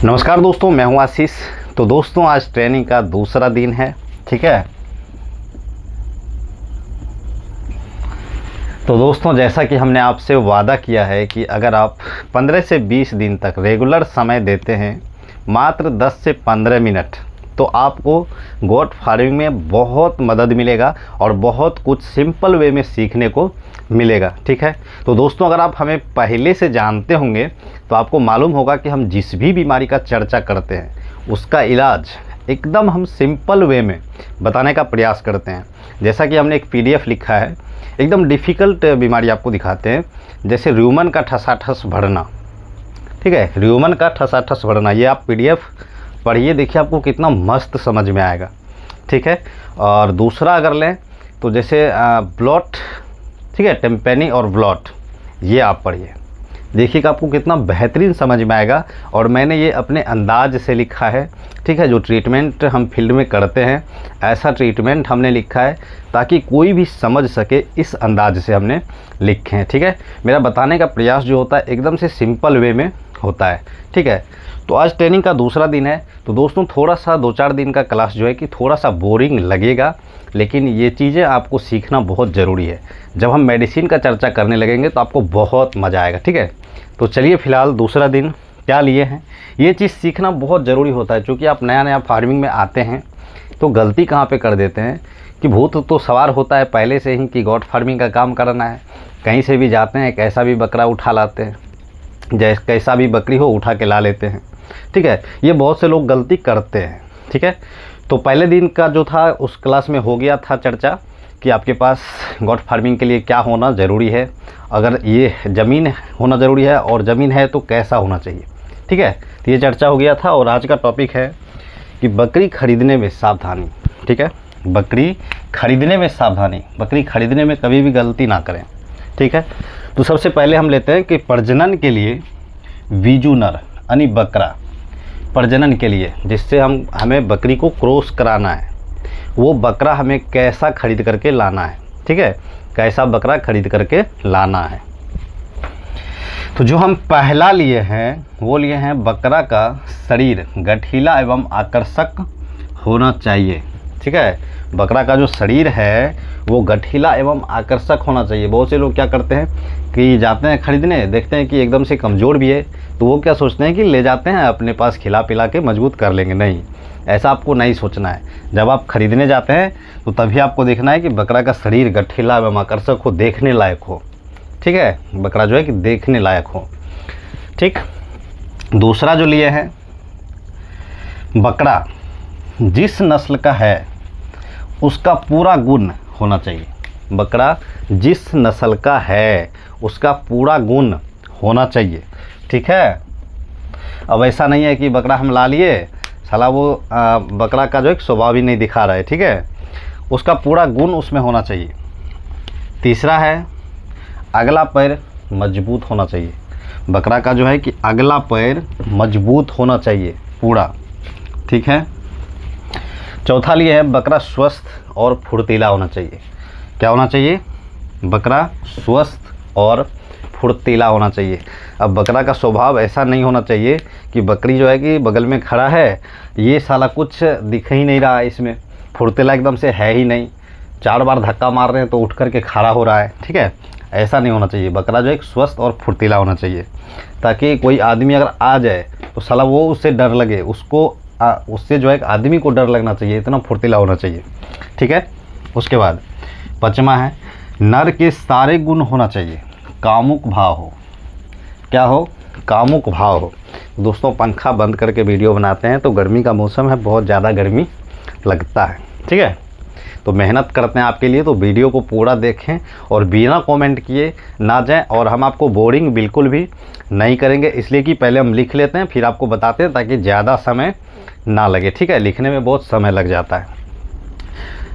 नमस्कार दोस्तों, मैं हूं आशीष। तो दोस्तों, आज ट्रेनिंग का दूसरा दिन है। ठीक है। तो दोस्तों, जैसा कि हमने आपसे वादा किया है कि अगर आप 15 से 20 दिन तक रेगुलर समय देते हैं, मात्र 10 से 15 मिनट, तो आपको गोट फार्मिंग में बहुत मदद मिलेगा और बहुत कुछ सिंपल वे में सीखने को मिलेगा। ठीक है। तो दोस्तों, अगर आप हमें पहले से जानते होंगे तो आपको मालूम होगा कि हम जिस भी बीमारी का चर्चा करते हैं उसका इलाज एकदम हम सिंपल वे में बताने का प्रयास करते हैं। जैसा कि हमने एक PDF लिखा है, एकदम डिफ़िकल्ट बीमारी आपको दिखाते हैं, जैसे र्यूमन का ठसाठस बढ़ना। ठीक है, र्यूमन का ठसाठस बढ़ना, ये आप PDF पढ़िए, देखिए आपको कितना मस्त समझ में आएगा। ठीक है। और दूसरा अगर लें तो जैसे ब्लॉट, ठीक है, टेम्पेनी और ब्लॉट, ये आप पढ़िए, देखिएगा आपको कितना बेहतरीन समझ में आएगा। और मैंने ये अपने अंदाज से लिखा है। ठीक है। जो ट्रीटमेंट हम फील्ड में करते हैं, ऐसा ट्रीटमेंट हमने लिखा है ताकि कोई भी समझ सके, इस अंदाज से हमने लिखे हैं। ठीक है। मेरा बताने का प्रयास जो होता है एकदम से सिंपल वे में होता है। ठीक है। तो आज ट्रेनिंग का दूसरा दिन है। तो दोस्तों, थोड़ा सा 2-4 दिन का क्लास जो है कि थोड़ा सा बोरिंग लगेगा, लेकिन ये चीज़ें आपको सीखना बहुत ज़रूरी है। जब हम मेडिसिन का चर्चा करने लगेंगे तो आपको बहुत मज़ा आएगा। ठीक है। तो चलिए, फ़िलहाल दूसरा दिन क्या लिए हैं, ये चीज़ सीखना बहुत ज़रूरी होता है। क्योंकि आप नया फार्मिंग में आते हैं तो गलती कहाँ पे कर देते हैं कि भूत तो सवार होता है पहले से ही कि गॉट फार्मिंग का काम करना है। कहीं से भी जाते हैं, कैसा भी बकरा उठा लाते हैं, जैसे कैसा भी बकरी हो उठा के ला लेते हैं। ठीक है। ये बहुत से लोग गलती करते हैं। ठीक है। तो पहले दिन का जो था उस क्लास में हो गया था चर्चा कि आपके पास गॉट फार्मिंग के लिए क्या होना ज़रूरी है, अगर ये ज़मीन होना ज़रूरी है और ज़मीन है तो कैसा होना चाहिए। ठीक है। तो ये चर्चा हो गया था। और आज का टॉपिक है कि बकरी खरीदने में सावधानी। ठीक है। बकरी खरीदने में सावधानी, बकरी खरीदने में कभी भी गलती ना करें। ठीक है। तो सबसे पहले हम लेते हैं कि प्रजनन के लिए बीजू नर यानी बकरा, प्रजनन के लिए जिससे हमें बकरी को क्रॉस कराना है, वो बकरा हमें कैसा खरीद करके लाना है। ठीक है। कैसा बकरा खरीद करके लाना है। तो जो हम पहला लिए हैं वो लिए हैं, बकरा का शरीर गठीला एवं आकर्षक होना चाहिए। ठीक है। बकरा का जो शरीर है वो गठीला एवं आकर्षक होना चाहिए। बहुत से लोग क्या करते हैं कि जाते हैं खरीदने, देखते हैं कि एकदम से कमज़ोर भी है, तो वो क्या सोचते हैं कि ले जाते हैं अपने पास, खिला पिला के मजबूत कर लेंगे। नहीं, ऐसा आपको नहीं सोचना है। जब आप खरीदने जाते हैं तो तभी आपको देखना है कि बकरा का शरीर गठीला एवं आकर्षक हो, देखने लायक हो। ठीक है। बकरा जो है कि देखने लायक हो। ठीक। दूसरा जो लिए हैं, बकरा जिस नस्ल का है उसका पूरा गुण होना चाहिए। बकरा जिस नस्ल का है उसका पूरा गुण होना चाहिए। ठीक है। अब ऐसा नहीं है कि बकरा हम ला लिए, साला वो बकरा का जो एक स्वभाव ही नहीं दिखा रहा है। ठीक है। उसका पूरा गुण उसमें होना चाहिए। तीसरा है, अगला पैर मजबूत होना चाहिए। बकरा का जो है कि अगला पैर मजबूत होना चाहिए पूरा। ठीक है। चौथा लिए है, बकरा स्वस्थ और फुर्तीला होना चाहिए। क्या होना चाहिए? बकरा स्वस्थ और फुर्तीला होना चाहिए। अब बकरा का स्वभाव ऐसा नहीं होना चाहिए कि बकरी जो है कि बगल में खड़ा है, ये साला कुछ दिख ही नहीं रहा है, इसमें फुर्तीला एकदम से है ही नहीं, 4 बार धक्का मार रहे हैं तो उठ करके खड़ा हो रहा है। ठीक है। ऐसा नहीं होना चाहिए। बकरा जो है स्वस्थ और फुर्तीला होना चाहिए, ताकि कोई आदमी अगर आ जाए तो साला वो उससे डर लगे, उससे जो है आदमी को डर लगना चाहिए, इतना फुर्तीला होना चाहिए। ठीक है। उसके बाद 5वां है, नर के सारे गुण होना चाहिए, कामुक भाव हो। क्या हो? कामुक भाव हो। दोस्तों, पंखा बंद करके वीडियो बनाते हैं तो गर्मी का मौसम है, बहुत ज़्यादा गर्मी लगता है। ठीक है। तो मेहनत करते हैं आपके लिए, तो वीडियो को पूरा देखें और बिना कमेंट किए ना जाएं। और हम आपको बोरिंग बिल्कुल भी नहीं करेंगे, इसलिए कि पहले हम लिख लेते हैं फिर आपको बताते हैं, ताकि ज़्यादा समय ना लगे। ठीक है। लिखने में बहुत समय लग जाता है।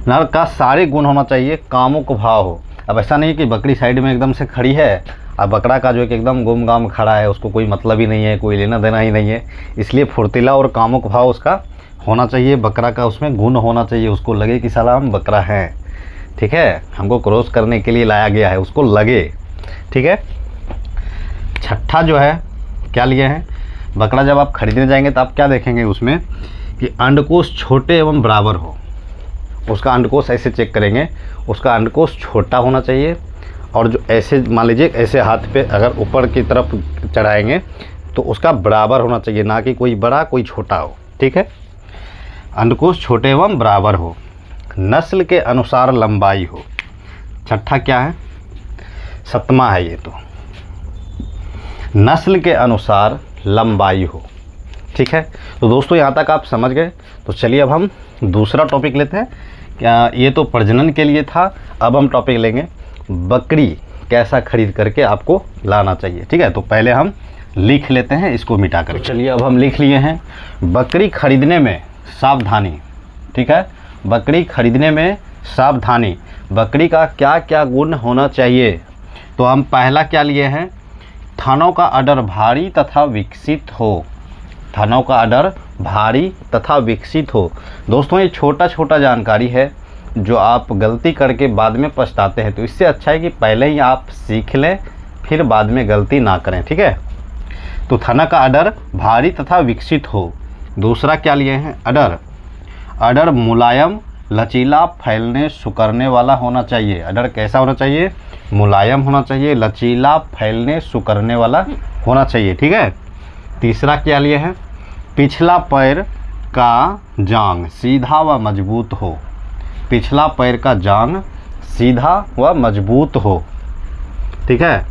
नर का सारे गुण होना चाहिए, कामुक भाव हो। अब ऐसा नहीं कि बकरी साइड में एकदम से खड़ी है, अब बकरा का जो है कि एकदम गुमगाम खड़ा है, उसको कोई मतलब ही नहीं है, कोई लेना देना ही नहीं है, इसलिए फुर्तीला और कामुक भाव उसका होना चाहिए। बकरा का उसमें गुण होना चाहिए, उसको लगे कि साला हम बकरा हैं। ठीक है। हमको क्रॉस करने के लिए लाया गया है, उसको लगे। ठीक है। छठा जो है क्या लिए हैं, बकरा जब आप खरीदने जाएंगे तो आप क्या देखेंगे उसमें कि अंडकोश छोटे एवं बराबर हो। उसका अंडकोश ऐसे चेक करेंगे, उसका अंडकोश छोटा होना चाहिए और जो ऐसे मान लीजिए ऐसे हाथ पे अगर ऊपर की तरफ चढ़ाएंगे तो उसका बराबर होना चाहिए, ना कि कोई बड़ा कोई छोटा हो। ठीक है, अंडकोश छोटे एवं बराबर हो, नस्ल के अनुसार लंबाई हो। छठा क्या है, सतमा है ये, तो नस्ल के अनुसार लंबाई हो। ठीक है, तो दोस्तों यहाँ तक आप समझ गए। तो चलिए अब हम दूसरा टॉपिक लेते हैं। क्या ये तो प्रजनन के लिए था, अब हम टॉपिक लेंगे बकरी कैसा खरीद करके आपको लाना चाहिए। ठीक है, तो पहले हम लिख लेते हैं इसको मिटा कर। चलिए अब हम लिख लिए हैं बकरी खरीदने में सावधानी। ठीक है, बकरी खरीदने में सावधानी, बकरी का क्या क्या गुण होना चाहिए। तो हम पहला क्या लिए हैं, थनों का अडर भारी तथा विकसित हो। थनों का अडर भारी तथा विकसित हो। दोस्तों ये छोटा छोटा जानकारी है जो आप गलती करके बाद में पछताते हैं, तो इससे अच्छा है कि पहले ही आप सीख लें, फिर बाद में गलती ना करें। ठीक है, तो थना का अडर भारी तथा विकसित हो। दूसरा क्या लिए हैं, अडर, अडर मुलायम लचीला फैलने सुकड़ने वाला होना चाहिए। अडर कैसा होना चाहिए, मुलायम होना चाहिए, लचीला फैलने सुकड़ने वाला होना चाहिए। ठीक है, तीसरा क्या लिए हैं, पिछला पैर का जांग सीधा व मजबूत हो। पिछला पैर का जांग सीधा व मजबूत हो। ठीक है,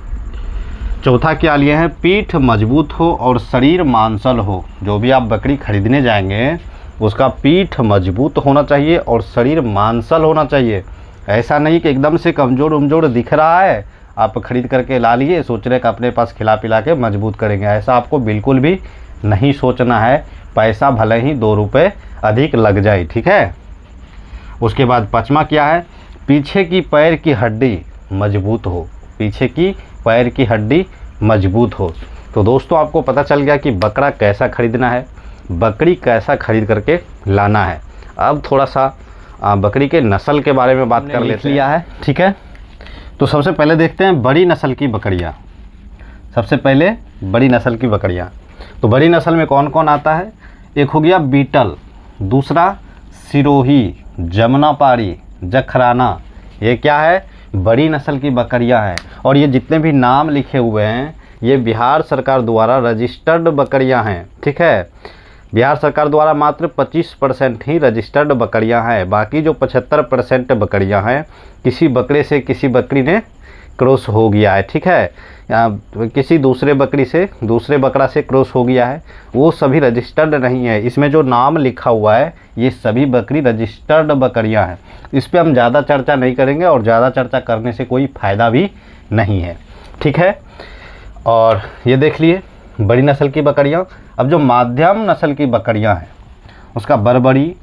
चौथा क्या लिए हैं, पीठ मजबूत हो और शरीर मांसल हो। जो भी आप बकरी खरीदने जाएंगे उसका पीठ मजबूत होना चाहिए और शरीर मांसल होना चाहिए। ऐसा नहीं कि एकदम से कमज़ोर उमजोर दिख रहा है, आप खरीद करके ला लिए, सोच रहे कि अपने पास खिला पिला के मजबूत करेंगे। ऐसा आपको बिल्कुल भी नहीं सोचना है, पैसा भले ही 2 रुपये अधिक लग जाए। ठीक है, उसके बाद पाँचवा क्या है, पीछे की पैर की हड्डी मजबूत हो। पीछे की पैर की हड्डी मजबूत हो। तो दोस्तों आपको पता चल गया कि बकरा कैसा खरीदना है, बकरी कैसा खरीद करके लाना है। अब थोड़ा सा बकरी के नस्ल के बारे में बात कर लेते हैं। ठीक है, तो सबसे पहले देखते हैं बड़ी नस्ल की बकरियां। सबसे पहले बड़ी नस्ल की बकरियां, तो बड़ी नस्ल में कौन कौन आता है, एक हो गया बीटल, दूसरा सिरोही, जमुनापारी, जखराना। ये क्या है, बड़ी नस्ल की बकरियां हैं। और ये जितने भी नाम लिखे हुए हैं ये बिहार सरकार द्वारा रजिस्टर्ड बकरियां हैं। ठीक है, बिहार सरकार द्वारा मात्र 25% ही रजिस्टर्ड बकरियां हैं, बाकी जो 75% बकरियां हैं किसी बकरे से किसी बकरी ने क्रॉस हो गया है। ठीक है, किसी दूसरे बकरी से दूसरे बकरा से क्रॉस हो गया है, वो सभी रजिस्टर्ड नहीं है। इसमें जो नाम लिखा हुआ है ये सभी बकरी रजिस्टर्ड बकरियां हैं। इस पर हम ज़्यादा चर्चा नहीं करेंगे और ज़्यादा चर्चा करने से कोई फ़ायदा भी नहीं है। ठीक है, और ये देख लिए बड़ी नस्ल की बकरियां। अब जो माध्यम नस्ल की बकरियां हैं उसका बरबरी,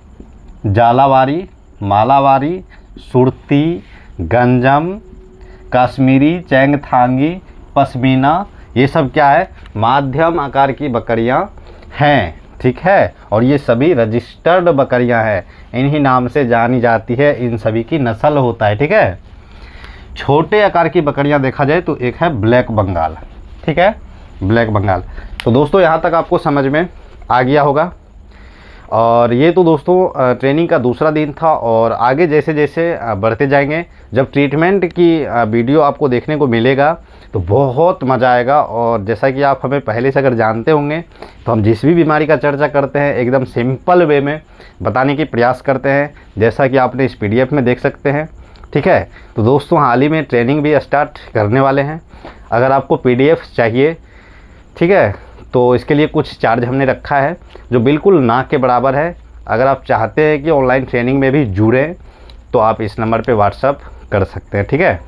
जालावारी, मालावारी, सुरती, गंजम, कश्मीरी, चैंगथांगी, पश्मीना, ये सब क्या है, माध्यम आकार की बकरियां हैं। ठीक है, और ये सभी रजिस्टर्ड बकरियां हैं, इन्हीं नाम से जानी जाती है, इन सभी की नस्ल होता है। ठीक है, छोटे आकार की बकरियां देखा जाए तो एक है ब्लैक बंगाल। ठीक है, ब्लैक बंगाल। तो दोस्तों यहाँ तक आपको समझ में आ गया होगा। और ये तो दोस्तों ट्रेनिंग का दूसरा दिन था, और आगे जैसे जैसे बढ़ते जाएंगे, जब ट्रीटमेंट की वीडियो आपको देखने को मिलेगा तो बहुत मज़ा आएगा। और जैसा कि आप हमें पहले से अगर जानते होंगे तो हम जिस भी बीमारी का चर्चा करते हैं एकदम सिंपल वे में बताने की प्रयास करते हैं, जैसा कि आपने इस PDF में देख सकते हैं। ठीक है, तो दोस्तों हाल ही में ट्रेनिंग भी स्टार्ट करने वाले हैं। अगर आपको PDF चाहिए, ठीक है, तो इसके लिए कुछ चार्ज हमने रखा है जो बिल्कुल ना के बराबर है। अगर आप चाहते हैं कि ऑनलाइन ट्रेनिंग में भी जुड़ें तो आप इस नंबर पे व्हाट्सअप कर सकते हैं। ठीक है।